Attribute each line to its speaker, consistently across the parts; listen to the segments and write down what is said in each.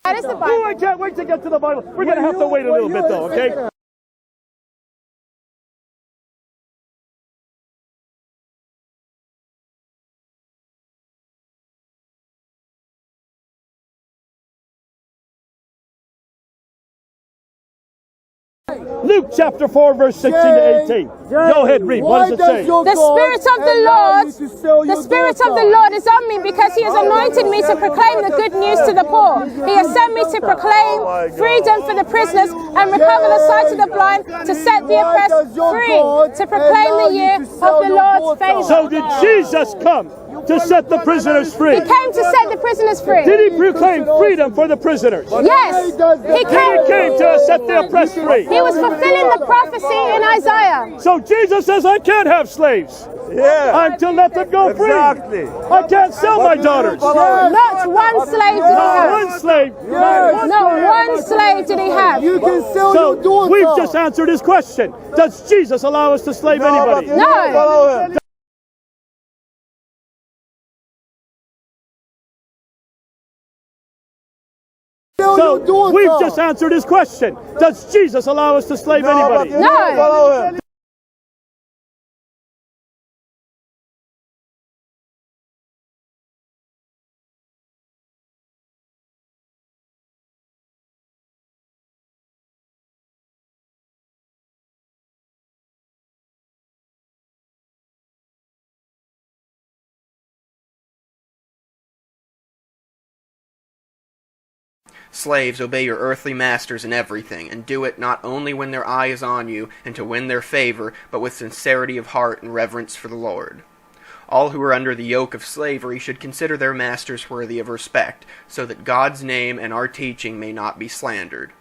Speaker 1: That is the Bible.
Speaker 2: Oh, I can't wait to get to the Bible. We're going to have to wait a little bit, though, okay? Luke chapter 4, verse 16 to 18. Go ahead, read. What does it say?
Speaker 1: The Spirit of the Lord is on me because He has anointed me to proclaim the good news to the poor. He has sent me to proclaim freedom for the prisoners and recover the sight of the blind, to set the oppressed free, to proclaim the year of the Lord's favor.
Speaker 2: So did Jesus come to set the prisoners free?
Speaker 1: He came to set the prisoners free.
Speaker 2: Did He proclaim freedom for the prisoners?
Speaker 1: Yes, He came
Speaker 2: to set the oppressed free.
Speaker 1: He was fulfilling the prophecy in Isaiah.
Speaker 2: So Jesus says, I can't have slaves.
Speaker 3: Yeah.
Speaker 2: I'm to let them go free.
Speaker 3: Exactly.
Speaker 2: I can't sell my daughters.
Speaker 1: Not one slave did He have.
Speaker 2: One slave.
Speaker 1: Not one slave did He have.
Speaker 3: You can sell your
Speaker 2: So
Speaker 3: daughter.
Speaker 2: we've just answered his question. Does Jesus allow us to slave anybody?
Speaker 3: But you don't follow him.
Speaker 2: So we've just answered his question. Does Jesus allow us to slave anybody?
Speaker 3: But you don't follow him.
Speaker 4: Slaves, obey your earthly masters in everything, and do it not only when their eye is on you, and to win their favor, but with sincerity of heart and reverence for the Lord. All who are under the yoke of slavery should consider their masters worthy of respect, so that God's name and our teaching may not be slandered.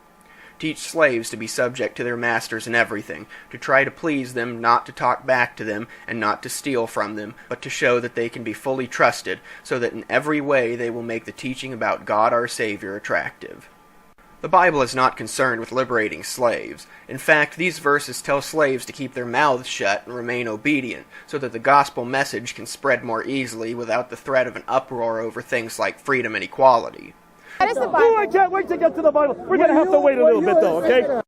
Speaker 4: Teach slaves to be subject to their masters in everything, to try to please them, not to talk back to them, and not to steal from them, but to show that they can be fully trusted, so that in every way they will make the teaching about God our Savior attractive. The Bible is not concerned with liberating slaves. In fact, these verses tell slaves to keep their mouths shut and remain obedient, so that the gospel message can spread more easily without the threat of an uproar over things like freedom and equality.
Speaker 1: That is the Bible.
Speaker 2: Oh, I can't wait to get to the Bible. We're going to have to wait a little bit, though, okay?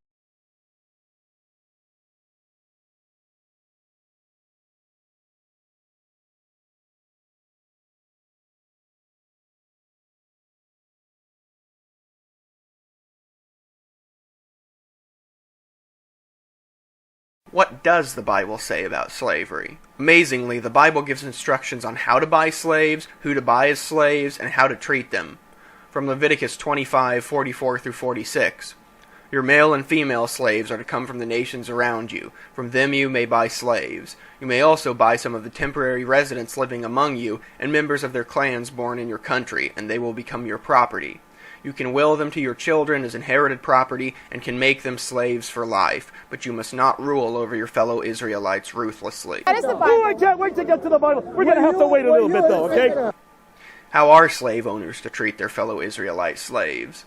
Speaker 4: What does the Bible say about slavery? Amazingly, the Bible gives instructions on how to buy slaves, who to buy as slaves, and how to treat them. From Leviticus 25:44 through 46. Your male and female slaves are to come from the nations around you. From them you may buy slaves. You may also buy some of the temporary residents living among you, and members of their clans born in your country, and they will become your property. You can will them to your children as inherited property, and can make them slaves for life, but you must not rule over your fellow Israelites ruthlessly.
Speaker 1: That is the Bible.
Speaker 2: Oh, I can't wait to get to the Bible. We're going to have to wait a little bit, though, okay?
Speaker 4: How are slave owners to treat their fellow Israelite slaves?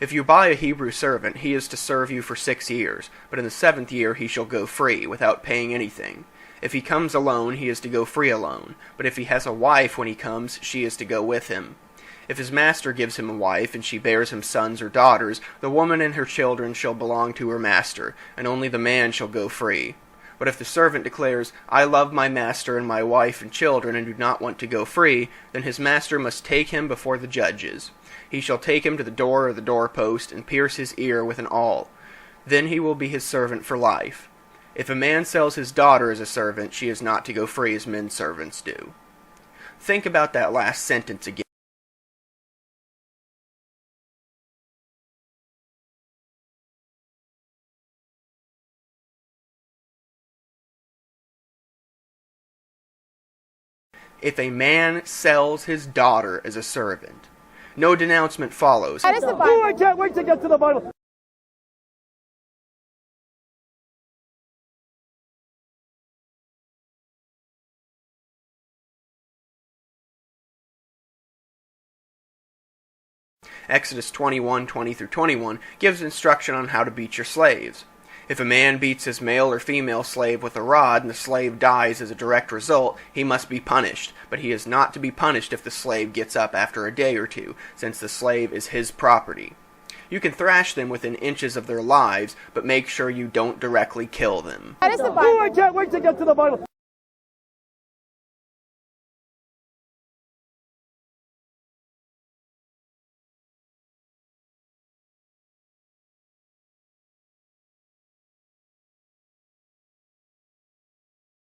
Speaker 4: If you buy a Hebrew servant, he is to serve you for 6 years, but in the 7th year he shall go free, without paying anything. If he comes alone, he is to go free alone, but if he has a wife when he comes, she is to go with him. If his master gives him a wife, and she bears him sons or daughters, the woman and her children shall belong to her master, and only the man shall go free. But if the servant declares, I love my master and my wife and children, and do not want to go free, then his master must take him before the judges. He shall take him to the door or the doorpost, and pierce his ear with an awl. Then he will be his servant for life. If a man sells his daughter as a servant, she is not to go free as men servants do. Think about that last sentence again. If a man sells his daughter as a servant, no denouncement follows.
Speaker 1: That is the Bible.
Speaker 2: Oh, I can't wait to get to the Bible.
Speaker 4: Exodus 21:20 through 21 gives instruction on how to beat your slaves. If a man beats his male or female slave with a rod and the slave dies as a direct result, he must be punished, but he is not to be punished if the slave gets up after a day or two, since the slave is his property. You can thrash them within inches of their lives, but make sure you don't directly kill them.
Speaker 1: That is the Bible.
Speaker 2: Oh, I can't wait to get to the Bible.